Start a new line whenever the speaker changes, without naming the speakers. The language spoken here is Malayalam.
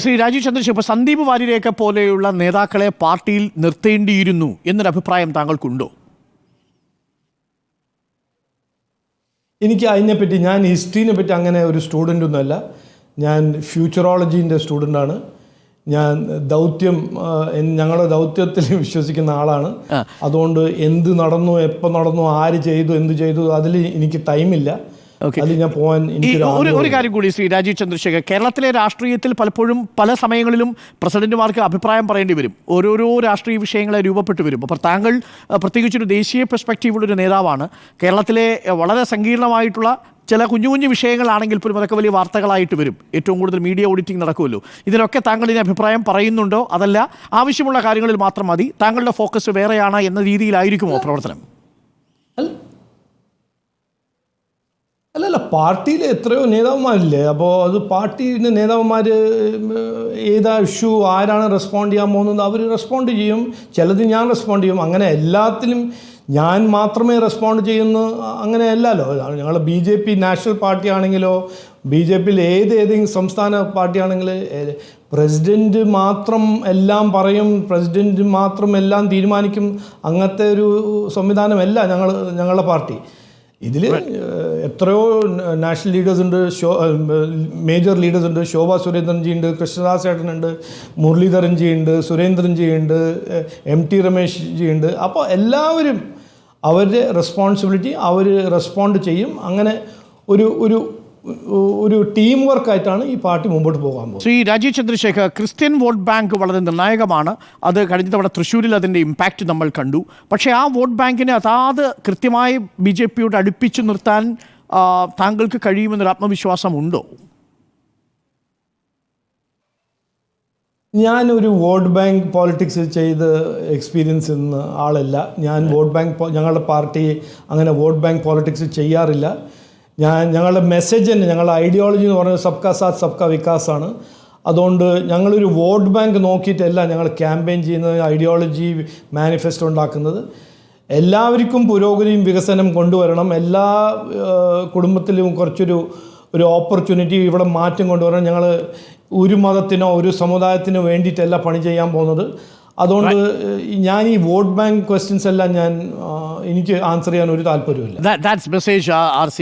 ശ്രീ രാജീവ് ചന്ദ്രശേഖർ, ഇപ്പോൾ സന്ദീപ് വാര്യരെയൊക്കെ പോലെയുള്ള നേതാക്കളെ പാർട്ടിയിൽ നിർത്തേണ്ടിയിരുന്നു എന്നൊരു അഭിപ്രായം താങ്കൾക്കുണ്ടോ?
എനിക്ക് അതിനെപ്പറ്റി, ഞാൻ ഹിസ്റ്ററിനെ പറ്റി അങ്ങനെ ഒരു സ്റ്റുഡൻ്റ് ഒന്നുമല്ല. ഞാൻ ഫ്യൂച്ചറോളജീൻ്റെ സ്റ്റുഡൻ്റാണ്. ഞാൻ ഞങ്ങളുടെ ദൗത്യത്തിൽ വിശ്വസിക്കുന്ന ആളാണ്. അതുകൊണ്ട് എന്ത് നടന്നു, എപ്പോൾ നടന്നു, ആര് ചെയ്തു, എന്ത് ചെയ്തു, അതിൽ എനിക്ക് ടൈമില്ല. ഞാൻ പോകാൻ
ഒരു കാര്യം കൂടി ശ്രീ രാജീവ് ചന്ദ്രശേഖർ, കേരളത്തിലെ രാഷ്ട്രീയത്തിൽ പലപ്പോഴും പല സമയങ്ങളിലും പ്രസിഡന്റുമാർക്ക് അഭിപ്രായം പറയേണ്ടി വരും. ഓരോരോ രാഷ്ട്രീയ വിഷയങ്ങളെ രൂപപ്പെട്ടു വരും. അപ്പോൾ താങ്കൾ പ്രത്യേകിച്ചൊരു ദേശീയ പെർസ്പെക്റ്റീവുള്ളൊരു നേതാവാണ്. കേരളത്തിലെ വളരെ സങ്കീർണമായിട്ടുള്ള ചില കുഞ്ഞു കുഞ്ഞു വിഷയങ്ങളാണെങ്കിൽ പോലും അതൊക്കെ വലിയ വാർത്തകളായിട്ട് വരും. ഏറ്റവും കൂടുതൽ മീഡിയ ഓഡിറ്റിംഗ് നടക്കുമല്ലോ. ഇതിനൊക്കെ താങ്കൾ ഇതിന് അഭിപ്രായം പറയുന്നുണ്ടോ? അതല്ല ആവശ്യമുള്ള കാര്യങ്ങളിൽ മാത്രം മതി, താങ്കളുടെ ഫോക്കസ് വേറെയാണ് എന്ന രീതിയിലായിരിക്കുമോ പ്രവർത്തനം?
അല്ലല്ല, പാർട്ടിയിൽ എത്രയോ നേതാക്കന്മാരില്ലേ. അപ്പോൾ അത് പാർട്ടിയിലെ നേതാക്കന്മാർ ഏതാ ഇഷ്യൂ, ആരാണ് റെസ്പോണ്ട് ചെയ്യാൻ പോകുന്നത്, അവർ റെസ്പോണ്ട് ചെയ്യും. ചിലത് ഞാൻ റെസ്പോണ്ട് ചെയ്യും. അങ്ങനെ എല്ലാത്തിലും ഞാൻ മാത്രമേ റെസ്പോണ്ട് ചെയ്യുന്നു അങ്ങനെയല്ലല്ലോ. ഞങ്ങൾ BJP നാഷണൽ പാർട്ടി ആണെങ്കിലോ, BJPയിൽ ഏതെങ്കിലും സംസ്ഥാന പാർട്ടി ആണെങ്കിൽ പ്രസിഡൻറ്റ് മാത്രം എല്ലാം പറയും, പ്രസിഡൻറ്റ് മാത്രം എല്ലാം തീരുമാനിക്കും. അങ്ങനത്തെ ഒരു സംവിധാനമല്ല ഞങ്ങളുടെ പാർട്ടി. ഇതിൽ എത്രയോ നാഷണൽ ലീഡേഴ്സ് ഉണ്ട്, മേജർ ലീഡേഴ്സ് ഉണ്ട്. ശോഭാ സുരേന്ദ്രൻജി ഉണ്ട്, കൃഷ്ണദാസ് ഏട്ടനുണ്ട്, മുരളീധരൻജി ഉണ്ട്, സുരേന്ദ്രൻജി ഉണ്ട്, MT രമേശ് ജി ഉണ്ട്. അപ്പോൾ എല്ലാവരും അവരുടെ റെസ്പോൺസിബിലിറ്റി അവർ റെസ്പോണ്ട് ചെയ്യും. അങ്ങനെ ഒരു ടീം വർക്കായിട്ടാണ് ഈ പാർട്ടി മുമ്പോട്ട് പോകാൻ പോകുന്നത്.
Shri Rajeev Chandrasekhar, Christian vote bank വളരെ നിർണായകമാണ്. അത് കഴിഞ്ഞ തവണ തൃശ്ശൂരിൽ അതിൻ്റെ ഇമ്പാക്റ്റ് നമ്മൾ കണ്ടു. പക്ഷേ ആ വോട്ട് ബാങ്കിനെ അതാത് കൃത്യമായി BJPയോട് അടുപ്പിച്ചു നിർത്താൻ താങ്കൾക്ക് കഴിയുമെന്നൊരു ആത്മവിശ്വാസം ഉണ്ടോ?
ഞാനൊരു വോട്ട് ബാങ്ക് പോളിറ്റിക്സ് ചെയ്ത് എക്സ്പീരിയൻസ് ചെയ്യുന്ന ആളല്ല. ഞാൻ ഞങ്ങളുടെ പാർട്ടി അങ്ങനെ വോട്ട് ബാങ്ക് പോളിറ്റിക്സ് ചെയ്യാറില്ല. ഞങ്ങളുടെ മെസ്സേജ് തന്നെ, ഞങ്ങളുടെ ഐഡിയോളജി എന്ന് പറയുന്നത് സബ്കാ സാത്ത് സബ്കാ വികാസ് ആണ്. അതുകൊണ്ട് ഞങ്ങളൊരു വോട്ട് ബാങ്ക് നോക്കിയിട്ടല്ല ഞങ്ങൾ ക്യാമ്പയിൻ ചെയ്യുന്നത്, ഐഡിയോളജി മാനിഫെസ്റ്റോ ഉണ്ടാക്കുന്നത്. എല്ലാവർക്കും പുരോഗതിയും വികസനം കൊണ്ടുവരണം. എല്ലാ കുടുംബത്തിലും ഒരു ഓപ്പർച്യൂണിറ്റി, ഇവിടെ മാറ്റം കൊണ്ടുവരണം. ഞങ്ങൾ ഒരു മതത്തിനോ ഒരു സമുദായത്തിനോ വേണ്ടിയിട്ടല്ല പണി ചെയ്യാൻ പോകുന്നത്. അതുകൊണ്ട് ഞാൻ ഈ വോട്ട് ബാങ്ക് ക്വസ്റ്റ്യൻസ് എല്ലാം എനിക്ക് ആൻസർ ചെയ്യാൻ ഒരു താല്പര്യമില്ല.
That's message, RC.